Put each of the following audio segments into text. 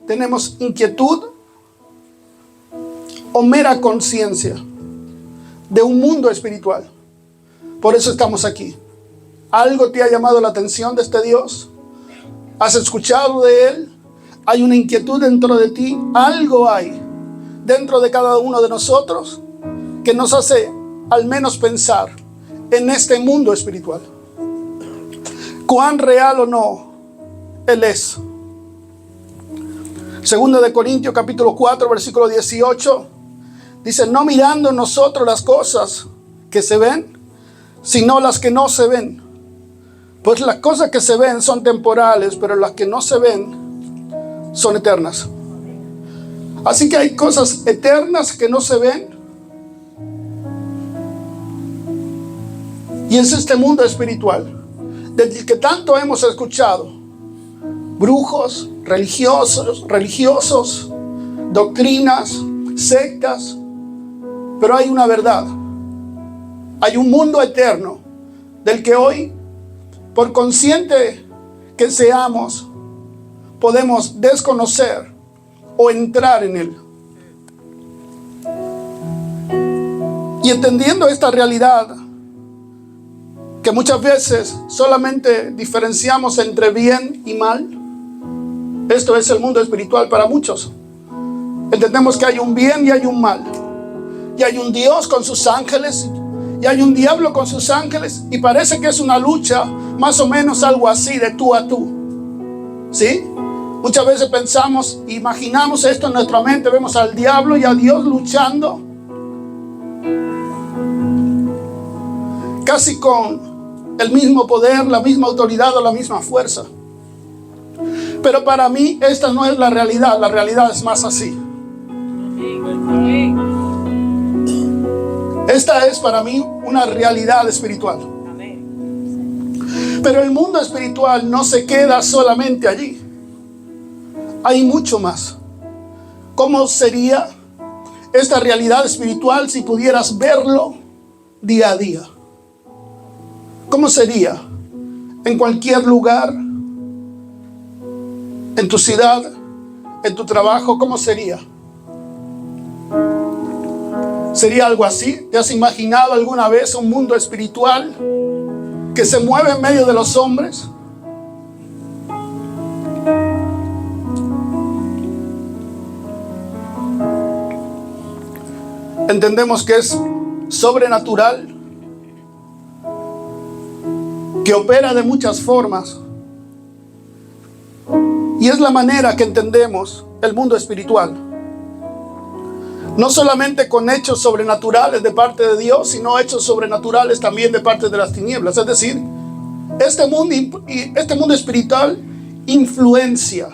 tenemos inquietud o mera conciencia de un mundo espiritual. Por eso estamos aquí. ¿Algo te ha llamado la atención de este Dios? ¿Has escuchado de Él? ¿Hay una inquietud dentro de ti? Algo hay dentro de cada uno de nosotros que nos hace al menos pensar en este mundo espiritual. ¿Cuán real o no Él es? Segunda de Corintios capítulo 4 versículo 18 dice: no mirando nosotros las cosas que se ven, sino las que no se ven. Pues las cosas que se ven son temporales, pero las que no se ven son eternas. Así que hay cosas eternas que no se ven. Y es este mundo espiritual del que tanto hemos escuchado. Brujos, religiosos, doctrinas, sectas. Pero hay una verdad. Hay un mundo eterno del que hoy, por consciente que seamos, podemos desconocer o entrar en él. Y entendiendo esta realidad, que muchas veces solamente diferenciamos entre bien y mal, esto es el mundo espiritual para muchos. Entendemos que hay un bien y hay un mal. Y hay un Dios con sus ángeles y hay un diablo con sus ángeles, y parece que es una lucha más o menos algo así de tú a tú. ¿Sí? Muchas veces pensamos, imaginamos esto en nuestra mente, vemos al diablo y a Dios luchando casi con el mismo poder, la misma autoridad o la misma fuerza. Pero para mí esta no es la realidad es más así. Esta es para mí una realidad espiritual. Pero el mundo espiritual no se queda solamente allí. Hay mucho más. ¿Cómo sería esta realidad espiritual si pudieras verlo día a día? ¿Cómo sería en cualquier lugar? En tu ciudad, en tu trabajo, ¿cómo sería? ¿Sería algo así? ¿Te has imaginado alguna vez un mundo espiritual que se mueve en medio de los hombres? Entendemos que es sobrenatural, que opera de muchas formas, y es la manera que entendemos el mundo espiritual. No solamente con hechos sobrenaturales de parte de Dios, sino hechos sobrenaturales también de parte de las tinieblas. Es decir, este mundo espiritual influencia,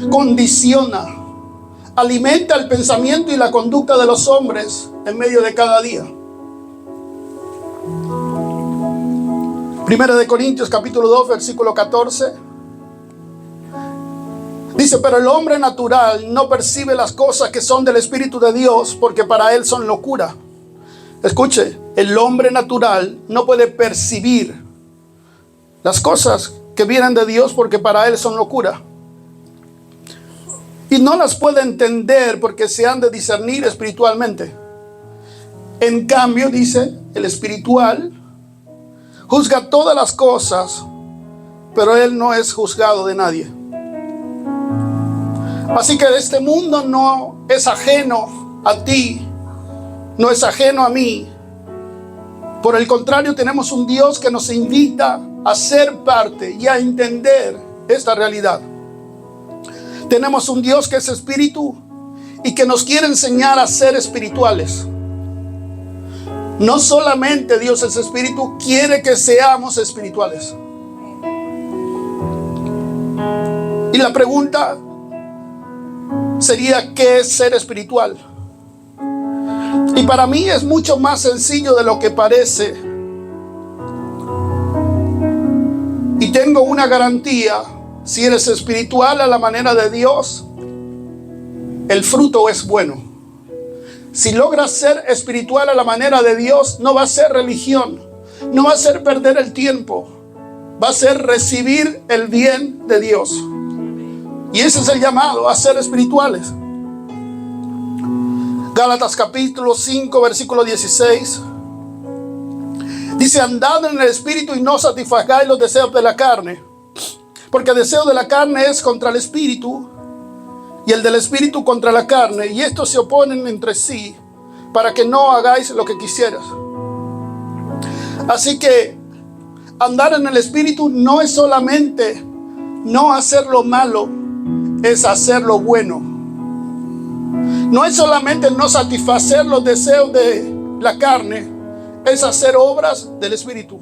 condiciona, alimenta el pensamiento y la conducta de los hombres en medio de cada día. Primera de Corintios capítulo 2 versículo 14 dice: pero el hombre natural no percibe las cosas que son del Espíritu de Dios, porque para él son locura. Escuche, el hombre natural no puede percibir las cosas que vienen de Dios porque para él son locura. Y no las puede entender porque se han de discernir espiritualmente. En cambio, dice, el espiritual juzga todas las cosas, pero él no es juzgado de nadie. Así que este mundo no es ajeno a ti, no es ajeno a mí. Por el contrario, tenemos un Dios que nos invita a ser parte y a entender esta realidad. Tenemos un Dios que es espíritu y que nos quiere enseñar a ser espirituales. No solamente Dios es espíritu, quiere que seamos espirituales. Y la pregunta sería: ¿qué es ser espiritual? Y para mí es mucho más sencillo de lo que parece. Y tengo una garantía: si eres espiritual a la manera de Dios, el fruto es bueno. Si logras ser espiritual a la manera de Dios, no va a ser religión, no va a ser perder el tiempo, va a ser recibir el bien de Dios. Y ese es el llamado a ser espirituales. Gálatas capítulo 5, versículo 16. Dice: andad en el espíritu y no satisfagáis los deseos de la carne. Porque el deseo de la carne es contra el espíritu, y el del espíritu contra la carne, y estos se oponen entre sí, para que no hagáis lo que quisieras. Así que andar en el espíritu no es solamente no hacer lo malo, es hacer lo bueno. No es solamente no satisfacer los deseos de la carne, es hacer obras del espíritu.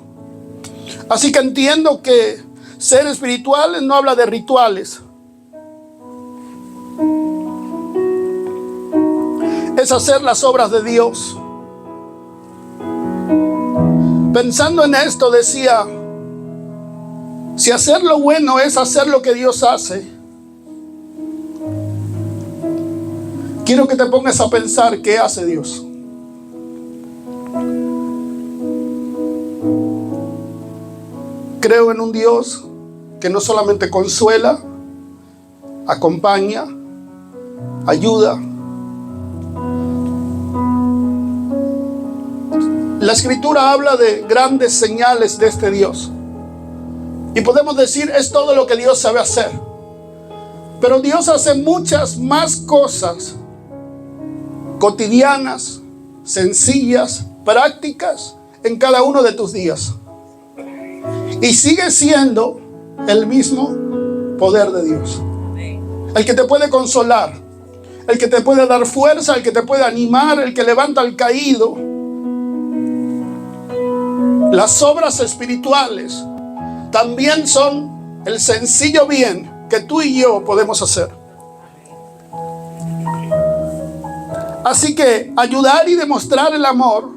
Así que entiendo que ser espirituales no habla de rituales. Es hacer las obras de Dios. Pensando en esto decía, si hacer lo bueno es hacer lo que Dios hace, quiero que te pongas a pensar qué hace Dios. Creo en un Dios que no solamente consuela, acompaña, ayuda. La Escritura habla de grandes señales de este Dios. Y podemos decir, es todo lo que Dios sabe hacer. Pero Dios hace muchas más cosas cotidianas, sencillas, prácticas en cada uno de tus días. Y sigue siendo el mismo poder de Dios. El que te puede consolar, el que te puede dar fuerza, el que te puede animar, el que levanta al caído. Las obras espirituales también son el sencillo bien que tú y yo podemos hacer. Así que ayudar y demostrar el amor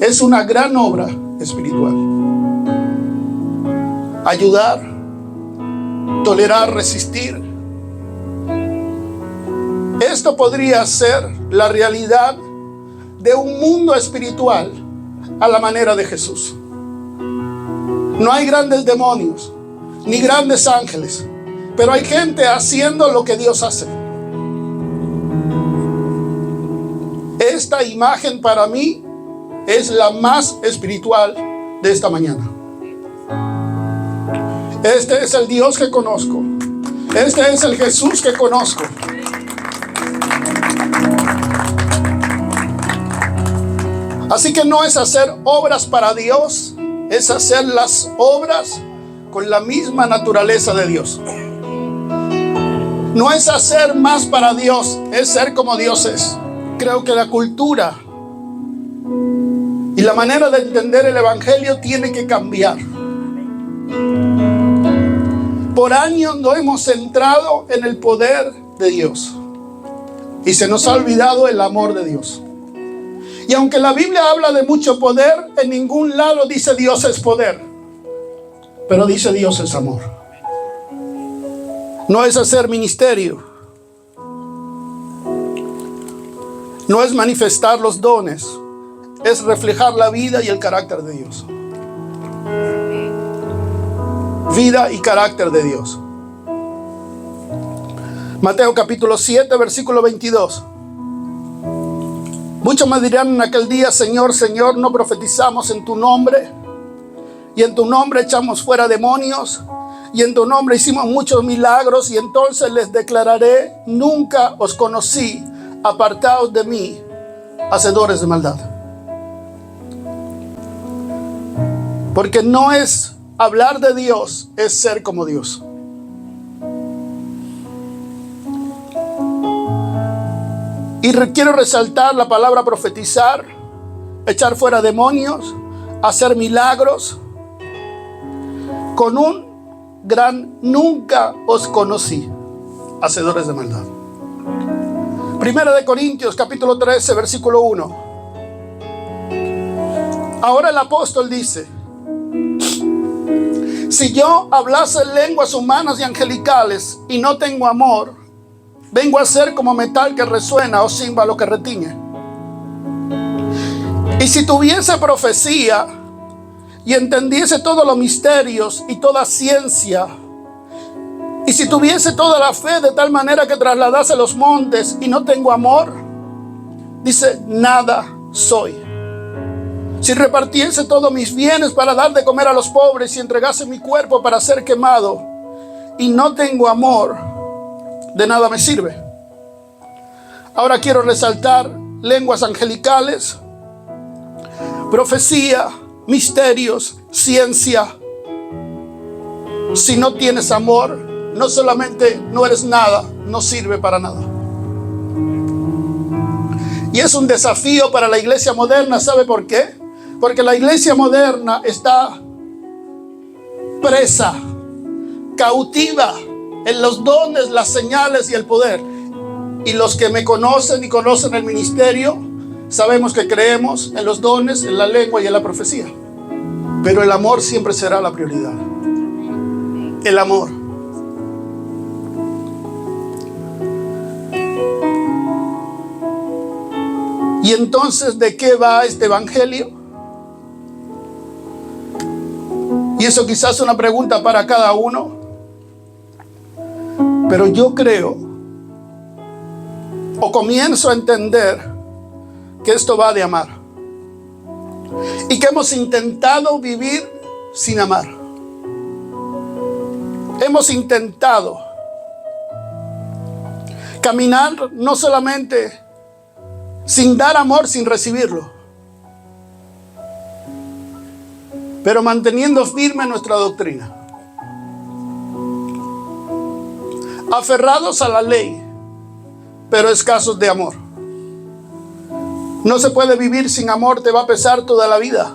es una gran obra espiritual. Ayudar, tolerar, resistir. Esto podría ser la realidad de un mundo espiritual a la manera de Jesús. No hay grandes demonios, ni grandes ángeles, pero hay gente haciendo lo que Dios hace. Esta imagen para mí es la más espiritual de esta mañana. Este es el Dios que conozco. Este es el Jesús que conozco. Así que no es hacer obras para Dios, es hacer las obras con la misma naturaleza de Dios. No es hacer más para Dios, es ser como Dios es. Creo que la cultura y la manera de entender el Evangelio tiene que cambiar. Por años no hemos centrado en el poder de Dios y se nos ha olvidado el amor de Dios. Y aunque la Biblia habla de mucho poder, en ningún lado dice Dios es poder, pero dice Dios es amor. No es hacer ministerio, no es manifestar los dones, es reflejar la vida y el carácter de Dios. Vida y carácter de Dios. Mateo capítulo 7, versículo 22. Muchos me dirán en aquel día: Señor, Señor, ¿no profetizamos en tu nombre? Y en tu nombre echamos fuera demonios, y en tu nombre hicimos muchos milagros. Y entonces les declararé: nunca os conocí, apartaos de mí, hacedores de maldad. Porque no es hablar de Dios, es ser como Dios. Y quiero resaltar la palabra profetizar, echar fuera demonios, hacer milagros, con un gran nunca os conocí, hacedores de maldad. Primera de Corintios capítulo 13 versículo 1. Ahora el apóstol dice: si yo hablase lenguas humanas y angelicales y no tengo amor, vengo a ser como metal que resuena o címbalo que retiñe. Y si tuviese profecía y entendiese todos los misterios y toda ciencia Y si tuviese toda la fe de tal manera que trasladase los montes y no tengo amor, dice, nada soy. Si repartiese todos mis bienes para dar de comer a los pobres y entregase mi cuerpo para ser quemado y no tengo amor, de nada me sirve. Ahora quiero resaltar lenguas angelicales, profecía, misterios, ciencia. Si no tienes amor, no solamente no eres nada, no sirve para nada. Y es un desafío para la iglesia moderna. ¿Sabe por qué? Porque la iglesia moderna está presa, cautiva en los dones, las señales y el poder. Y los que me conocen y conocen el ministerio, sabemos que creemos en los dones, en la lengua y en la profecía. Pero el amor siempre será la prioridad. El amor. ¿Y entonces de qué va este evangelio? Y eso quizás es una pregunta para cada uno. Pero yo creo, o comienzo a entender, que esto va de amar. Y que hemos intentado vivir sin amar. Hemos intentado caminar no solamente sin dar amor, sin recibirlo, pero manteniendo firme nuestra doctrina. Aferrados a la ley, pero escasos de amor. No se puede vivir sin amor, te va a pesar toda la vida.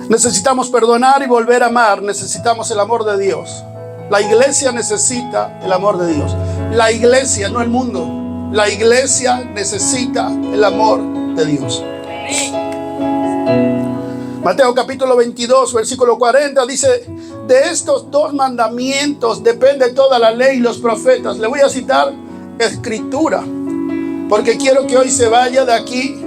Necesitamos perdonar y volver a amar. Necesitamos el amor de Dios. La iglesia necesita el amor de Dios. La iglesia, no el mundo. La iglesia necesita el amor de Dios. Mateo capítulo 22, versículo 40 dice: de estos dos mandamientos depende toda la ley y los profetas. Le voy a citar escritura, porque quiero que hoy se vaya de aquí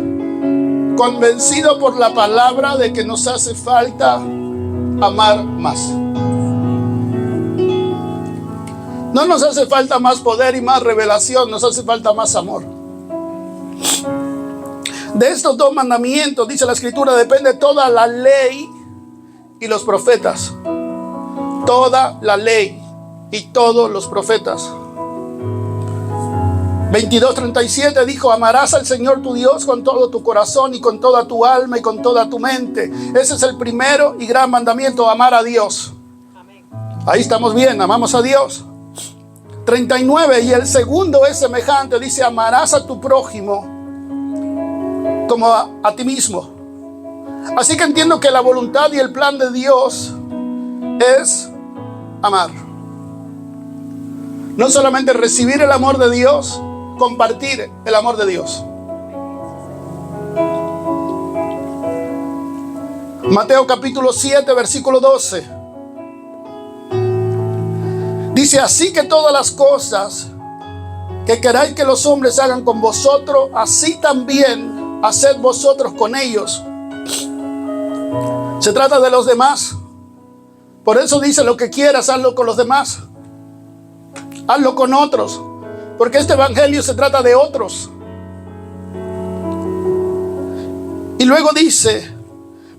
convencido por la palabra de que nos hace falta amar más. No nos hace falta más poder y más revelación, nos hace falta más amor. De estos dos mandamientos, dice la escritura, depende toda la ley y los profetas. Toda la ley y todos los profetas. 22:37 dijo: amarás al Señor tu Dios con todo tu corazón y con toda tu alma y con toda tu mente. Ese es el primero y gran mandamiento, amar a Dios. Ahí estamos bien, amamos a Dios. 39, y el segundo es semejante, dice: amarás a tu prójimo como a ti mismo. Así que entiendo que la voluntad y el plan de Dios es amar. No solamente recibir el amor de Dios, compartir el amor de Dios. Mateo capítulo 7, versículo 12. Dice: así que todas las cosas que queráis que los hombres hagan con vosotros, así también haced vosotros con ellos. Se trata de los demás. Por eso dice: lo que quieras, hazlo con los demás. Hazlo con otros. Porque este evangelio se trata de otros. Y luego dice: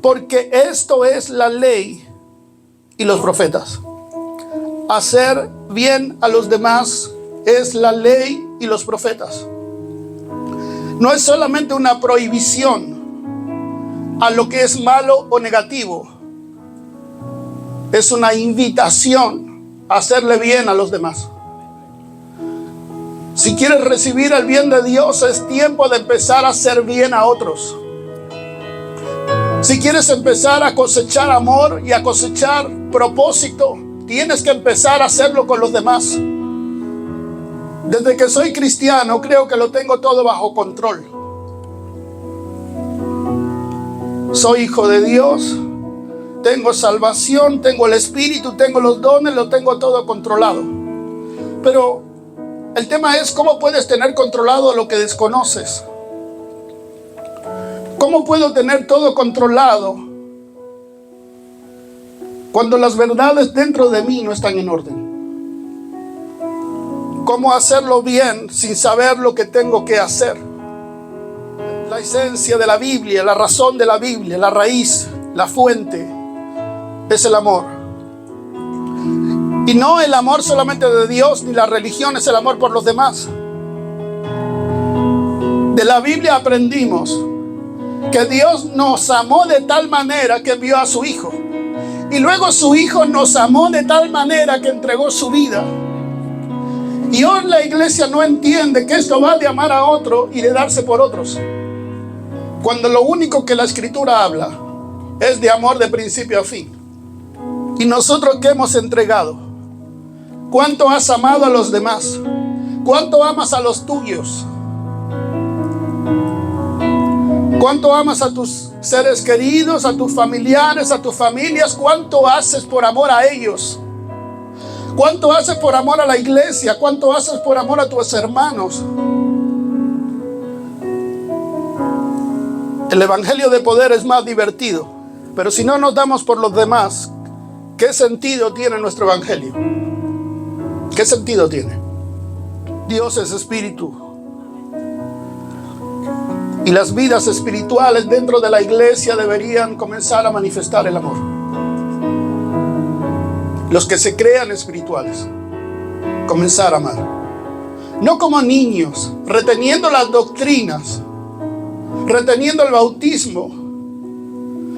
porque esto es la ley y los profetas. Hacer bien a los demás es la ley y los profetas. No es solamente una prohibición a lo que es malo o negativo. Es una invitación a hacerle bien a los demás. Si quieres recibir el bien de Dios, es tiempo de empezar a hacer bien a otros. Si quieres empezar a cosechar amor y a cosechar propósito, tienes que empezar a hacerlo con los demás. Desde que soy cristiano, creo que lo tengo todo bajo control. Soy hijo de Dios, tengo salvación, tengo el Espíritu, tengo los dones, lo tengo todo controlado. Pero el tema es: ¿cómo puedes tener controlado lo que desconoces? ¿Cómo puedo tener todo controlado cuando las verdades dentro de mí no están en orden? cómo hacerlo bien sin saber lo que tengo que hacer. La esencia de la Biblia, la razón de la Biblia, la raíz, la fuente, es el amor. Y no el amor solamente de Dios ni la religión, es el amor por los demás. De la Biblia aprendimos que Dios nos amó de tal manera que envió a su Hijo. Y luego su Hijo nos amó de tal manera que entregó su vida. Y hoy la iglesia no entiende que esto va de amar a otro y de darse por otros, cuando lo único que la Escritura habla es de amor de principio a fin. Y nosotros, ¿qué hemos entregado? ¿Cuánto has amado a los demás? ¿Cuánto amas a los tuyos? ¿Cuánto amas a tus seres queridos, a tus familiares, a tus familias? ¿Cuánto haces por amor a ellos? ¿Cuánto haces por amor a la iglesia? ¿Cuánto haces por amor a tus hermanos? El evangelio de poder es más divertido, pero si no nos damos por los demás, ¿qué sentido tiene nuestro evangelio? ¿Qué sentido tiene? Dios es espíritu. Y las vidas espirituales dentro de la iglesia deberían comenzar a manifestar el amor. Los que se crean espirituales, comenzar a amar. No como niños, reteniendo las doctrinas, reteniendo el bautismo,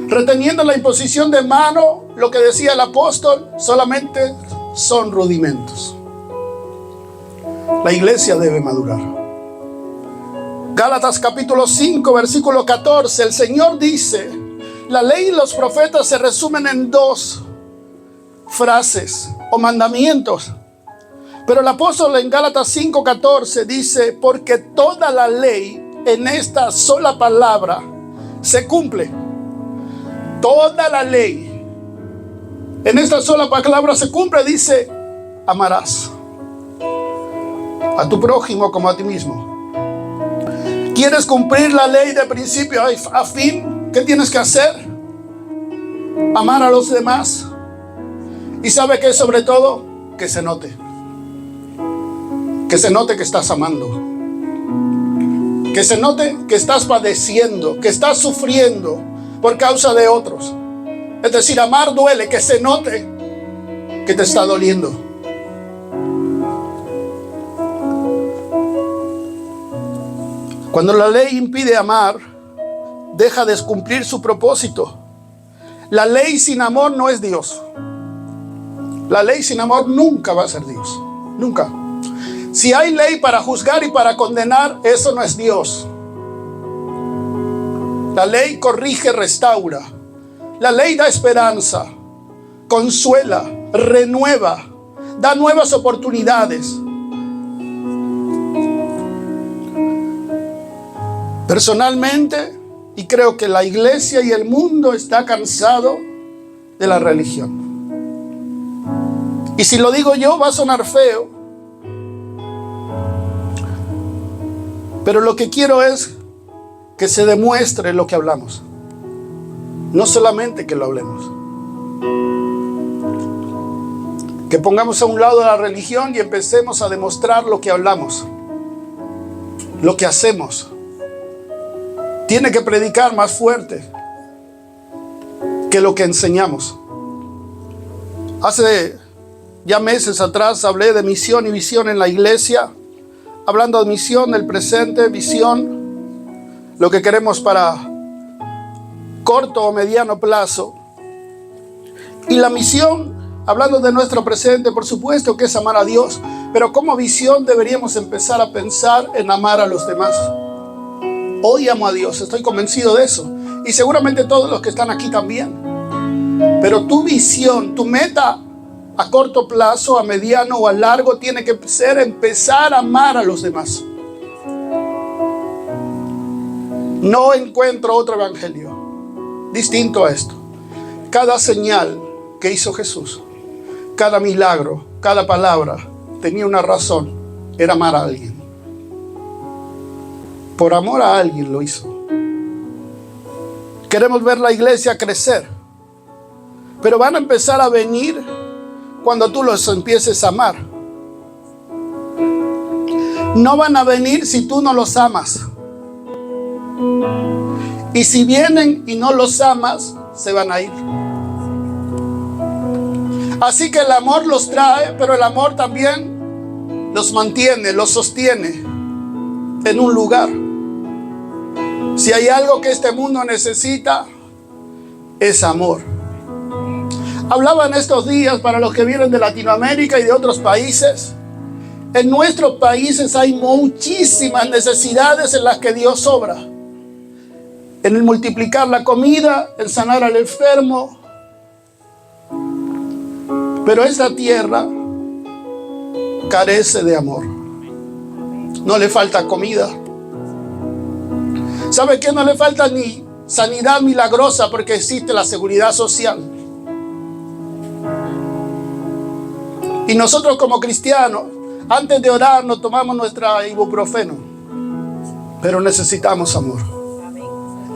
reteniendo la imposición de mano. Lo que decía el apóstol solamente son rudimentos. La iglesia debe madurar. Gálatas capítulo 5, versículo 14. El Señor dice: la ley y los profetas se resumen en dos frases o mandamientos. Pero el apóstol en Gálatas 5, 14 dice: porque toda la ley en esta sola palabra se cumple. Toda la ley en esta sola palabra se cumple. Dice: amarás a tu prójimo como a ti mismo. ¿Quieres cumplir la ley de principio a fin? ¿Qué tienes que hacer? Amar a los demás. ¿Y sabe qué? Sobre todo, que se note. Que se note que estás amando. Que se note que estás padeciendo, que estás sufriendo por causa de otros. Es decir, amar duele, que se note que te está doliendo. Cuando la ley impide amar, deja de cumplir su propósito. La ley sin amor no es Dios. La ley sin amor nunca va a ser Dios. Nunca. Si hay ley para juzgar y para condenar, eso no es Dios. La ley corrige, restaura. La ley da esperanza, consuela, renueva, da nuevas oportunidades. Personalmente, y creo que la iglesia y el mundo está cansado de la religión. Y si lo digo yo va a sonar feo, pero lo que quiero es que se demuestre lo que hablamos, no solamente que lo hablemos. Que pongamos a un lado la religión y empecemos a demostrar lo que hablamos, lo que hacemos. Tiene que predicar más fuerte que lo que enseñamos. Hace ya meses atrás hablé de misión y visión en la iglesia, hablando de misión del presente, visión, lo que queremos para corto o mediano plazo. Y la misión, hablando de nuestro presente, por supuesto que es amar a Dios, pero como visión deberíamos empezar a pensar en amar a los demás. Hoy amo a Dios, estoy convencido de eso. Y seguramente todos los que están aquí también. Pero tu visión, tu meta a corto plazo, a mediano o a largo, tiene que ser empezar a amar a los demás. No encuentro otro evangelio distinto a esto. Cada señal que hizo Jesús, cada milagro, cada palabra, tenía una razón. Era amar a alguien. Por amor a alguien lo hizo. Queremos ver la iglesia crecer, pero van a empezar a venir cuando tú los empieces a amar. no van a venir si tú no los amas. Y si vienen y no los amas, se van a ir. Así que el amor los trae, pero el amor también los mantiene, los sostiene en un lugar. Si hay algo que este mundo necesita, es amor. Hablaba en estos días para los que vienen de Latinoamérica y de otros países. En nuestros países hay muchísimas necesidades en las que Dios obra. En el multiplicar la comida, en sanar al enfermo. Pero esta tierra carece de amor. No le falta comida. ¿Sabe qué? No le falta ni sanidad milagrosa porque existe la seguridad social. Y nosotros como cristianos, antes de orar nos tomamos nuestra ibuprofeno. Pero necesitamos amor.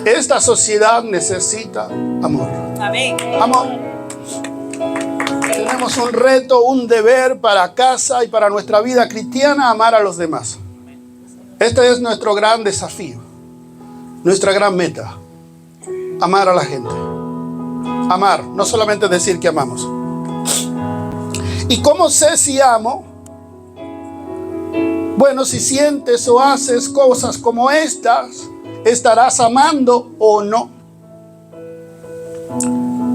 Esta sociedad necesita amor. Amor. Tenemos un reto, un deber para casa y para nuestra vida cristiana, amar a los demás. Este es nuestro gran desafío, nuestra gran meta. Amar a la gente. Amar, no solamente decir que amamos. ¿Y cómo sé si amo? Bueno, si sientes o haces cosas como estas, ¿estarás amando o no?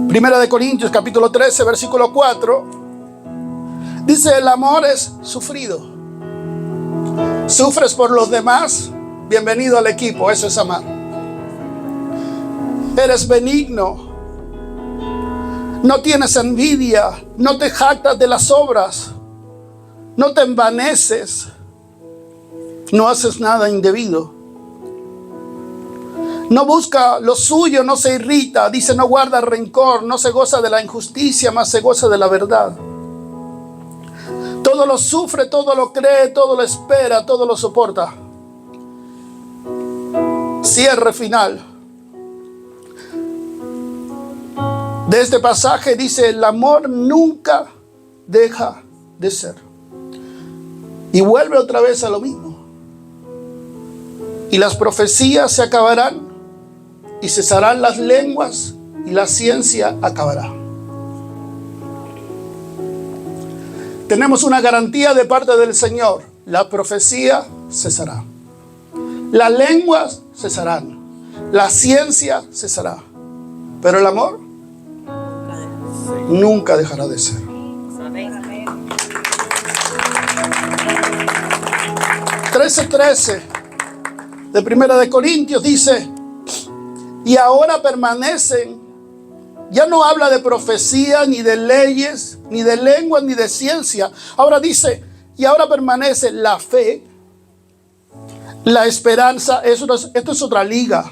Primera de Corintios, capítulo 13, versículo 4. Dice, el amor es sufrido. ¿Sufres por los demás? Bienvenido al equipo, eso es amar. Eres benigno. No tienes envidia, no te jactas de las obras, no te envaneces, no haces nada indebido. No busca lo suyo, no se irrita, dice, no guarda rencor, no se goza de la injusticia, más se goza de la verdad. Todo lo sufre, todo lo cree, todo lo espera, todo lo soporta. Cierre final de este pasaje dice, el amor nunca deja de ser. Y vuelve otra vez a lo mismo. Y las profecías se acabarán y cesarán las lenguas y la ciencia acabará. Tenemos una garantía de parte del Señor. La profecía cesará. Las lenguas cesarán. La ciencia cesará. Pero el amor nunca dejará de ser. 13:13 de Primera de Corintios dice, y ahora permanecen, ya no habla de profecía, ni de leyes, ni de lengua, ni de ciencia. Ahora dice, y ahora permanece la fe, la esperanza. Esto es otra liga.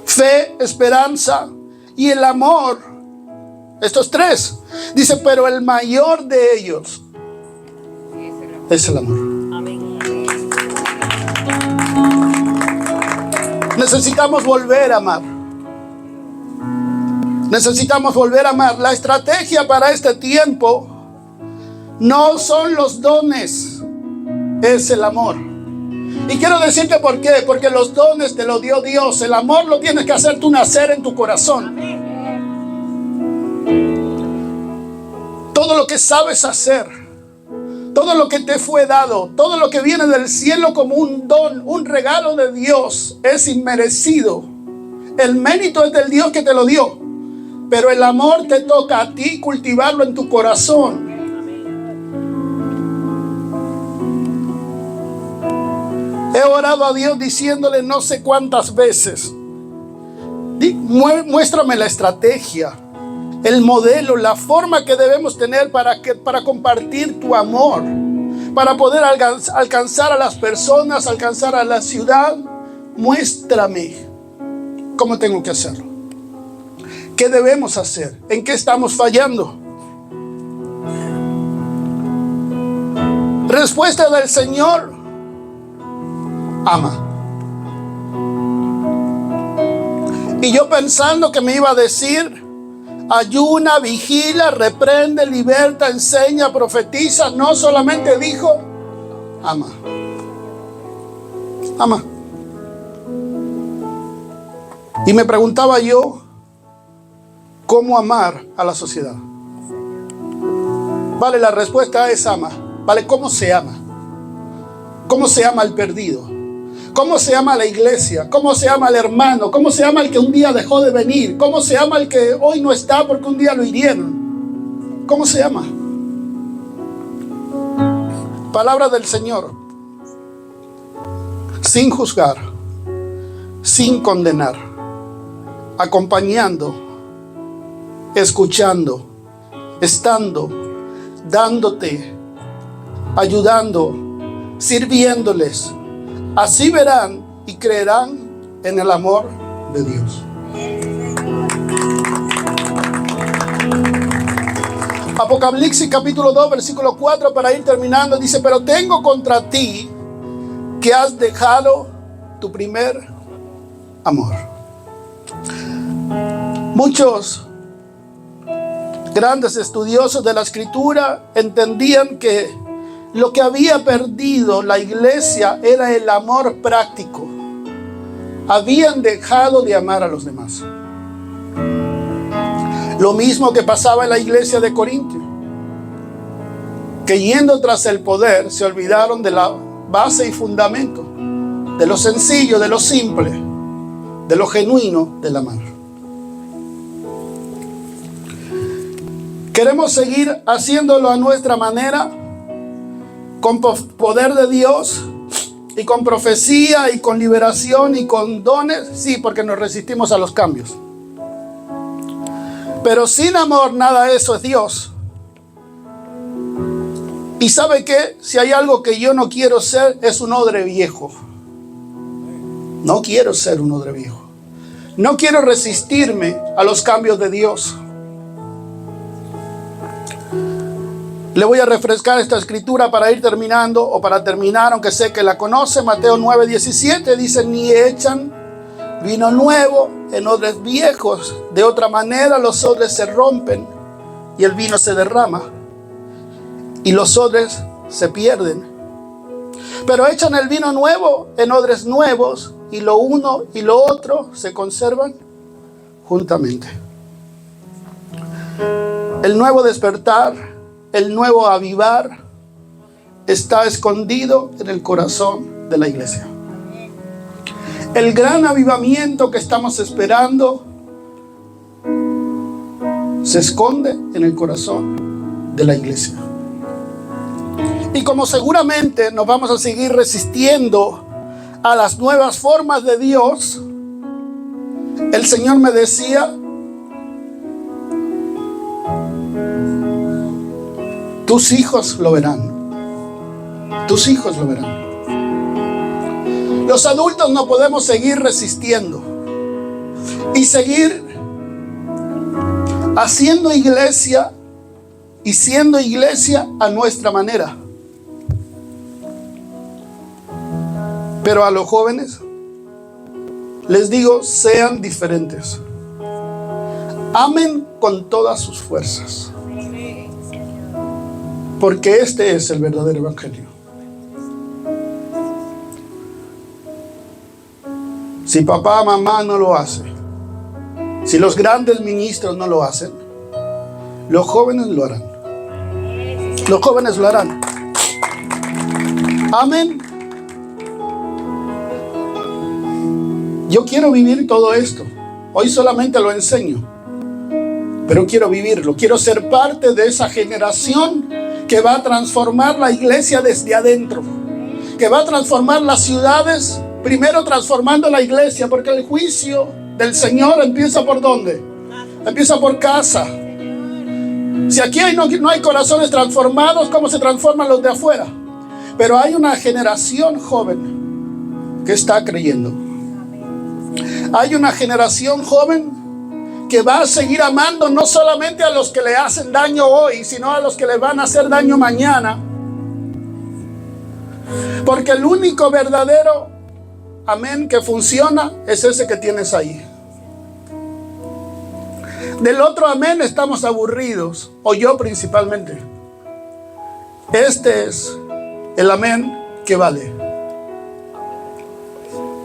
Fe, esperanza y el amor. Estos tres. Dice, pero el mayor de ellos es el amor. Necesitamos volver a amar. Necesitamos volver a amar. La estrategia para este tiempo no son los dones, es el amor. Y quiero decirte por qué. Porque los dones te los dio Dios. El amor lo tienes que hacer tú nacer en tu corazón. Todo lo que sabes hacer, todo lo que te fue dado, todo lo que viene del cielo como un don, un regalo de Dios, es inmerecido. El mérito es del Dios que te lo dio. Pero el amor te toca a ti cultivarlo en tu corazón. He orado a Dios diciéndole no sé cuántas veces, muéstrame la estrategia, el modelo, la forma que debemos tener para compartir tu amor, para poder alcanzar a las personas, alcanzar a la ciudad. Muéstrame cómo tengo que hacerlo. ¿Qué debemos hacer? ¿En qué estamos fallando? Respuesta del Señor: ama. Y yo pensando que me iba a decir: ayuna, vigila, reprende, liberta, enseña, profetiza. No, solamente dijo: ama. Ama. Y me preguntaba yo, ¿cómo amar a la sociedad? Vale, la respuesta es ama. Vale, ¿cómo se ama? ¿Cómo se ama al perdido? ¿Cómo se ama a la iglesia? ¿Cómo se ama al hermano? ¿Cómo se ama al que un día dejó de venir? ¿Cómo se ama al que hoy no está porque un día lo hirieron? ¿Cómo se ama? Palabra del Señor. Sin juzgar, sin condenar, acompañando, escuchando, estando, dándote, ayudando, sirviéndoles. Así verán y creerán en el amor de Dios. Apocalipsis capítulo 2, versículo 4, para ir terminando, dice: pero tengo contra ti que has dejado tu primer amor. Muchos grandes estudiosos de la Escritura entendían que lo que había perdido la iglesia era el amor práctico. Habían dejado de amar a los demás. Lo mismo que pasaba en la iglesia de Corinto, que yendo tras el poder se olvidaron de la base y fundamento, de lo sencillo, de lo simple, de lo genuino del amar. Queremos seguir haciéndolo a nuestra manera, con poder de Dios y con profecía y con liberación y con dones. Sí, porque nos resistimos a los cambios. Pero sin amor nada de eso es Dios. Y ¿sabe qué? Si hay algo que yo no quiero ser, es un odre viejo. No quiero ser un odre viejo. No quiero resistirme a los cambios de Dios. Le voy a refrescar esta escritura para ir terminando, o para terminar, aunque sé que la conoce. Mateo 9:17 dice: ni echan vino nuevo en odres viejos. De otra manera los odres se rompen y el vino se derrama y los odres se pierden. Pero echan el vino nuevo en odres nuevos, y lo uno y lo otro se conservan juntamente. El nuevo despertar, el nuevo avivar, está escondido en el corazón de la iglesia. El gran avivamiento que estamos esperando se esconde en el corazón de la iglesia. Y como seguramente nos vamos a seguir resistiendo a las nuevas formas de Dios, el Señor me decía: tus hijos lo verán. Tus hijos lo verán. Los adultos no podemos seguir resistiendo y seguir haciendo iglesia y siendo iglesia a nuestra manera. Pero a los jóvenes les digo: sean diferentes. Amen con todas sus fuerzas. Porque este es el verdadero evangelio. Si papá, mamá no lo hace, si los grandes ministros no lo hacen, los jóvenes lo harán. Los jóvenes lo harán. Amén. Yo quiero vivir todo esto. Hoy solamente lo enseño, pero quiero vivirlo. Quiero ser parte de esa generación que va a transformar la iglesia desde adentro, que va a transformar las ciudades, primero transformando la iglesia, porque el juicio del Señor empieza ¿por dónde? Empieza por casa. Si aquí no hay corazones transformados, ¿cómo se transforman los de afuera? Pero hay una generación joven que está creyendo. Hay una generación joven que va a seguir amando no solamente a los que le hacen daño hoy, sino a los que le van a hacer daño mañana. Porque el único verdadero amén que funciona es ese que tienes ahí. Del otro amén estamos aburridos, o yo principalmente. Este es el amén que vale.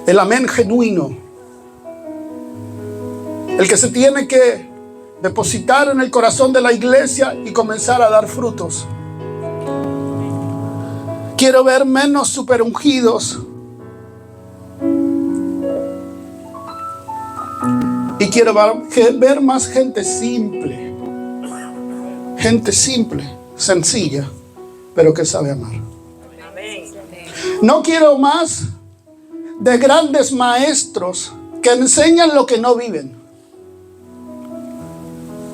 El amén genuino. El que se tiene que depositar en el corazón de la iglesia y comenzar a dar frutos. Quiero ver menos superungidos. Y quiero ver más gente simple. Gente simple, sencilla, pero que sabe amar. No quiero más de grandes maestros que enseñan lo que no viven.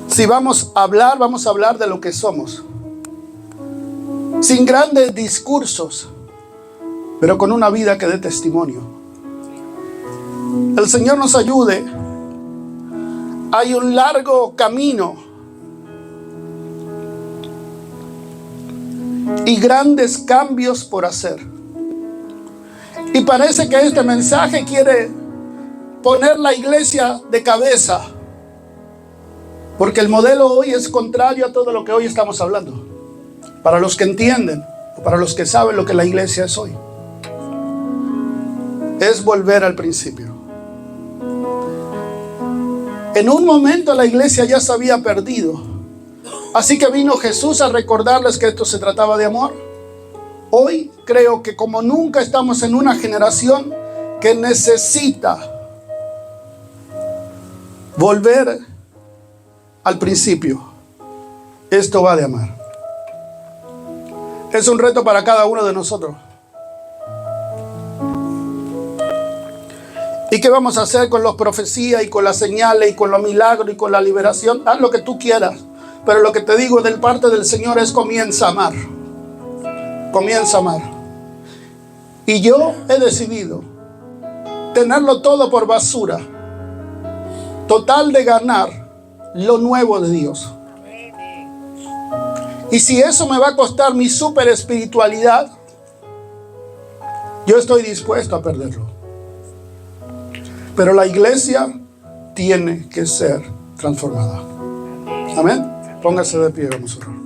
Si vamos a hablar de lo que somos. Sin grandes discursos, pero con una vida que dé testimonio. El Señor nos ayude. Hay un largo camino y grandes cambios por hacer. Y parece que este mensaje quiere poner la iglesia de cabeza, porque el modelo hoy es contrario a todo lo que hoy estamos hablando. Para los que entienden, para los que saben lo que la iglesia es hoy, es volver al principio. En un momento la iglesia ya se había perdido. Así que vino Jesús a recordarles que esto se trataba de amor. Hoy creo que como nunca estamos en una generación que necesita volver al principio. Esto va de amar. Es un reto para cada uno de nosotros. ¿Y qué vamos a hacer con las profecías y con las señales y con los milagros y con la liberación? Haz lo que tú quieras. Pero lo que te digo de parte del Señor es: comienza a amar. Comienza a amar. Y yo he decidido tenerlo todo por basura. Total de ganar lo nuevo de Dios. Y si eso me va a costar mi super espiritualidad, yo estoy dispuesto a perderlo. Pero la iglesia tiene que ser transformada. Amén. Póngase de pie, vamos a orar.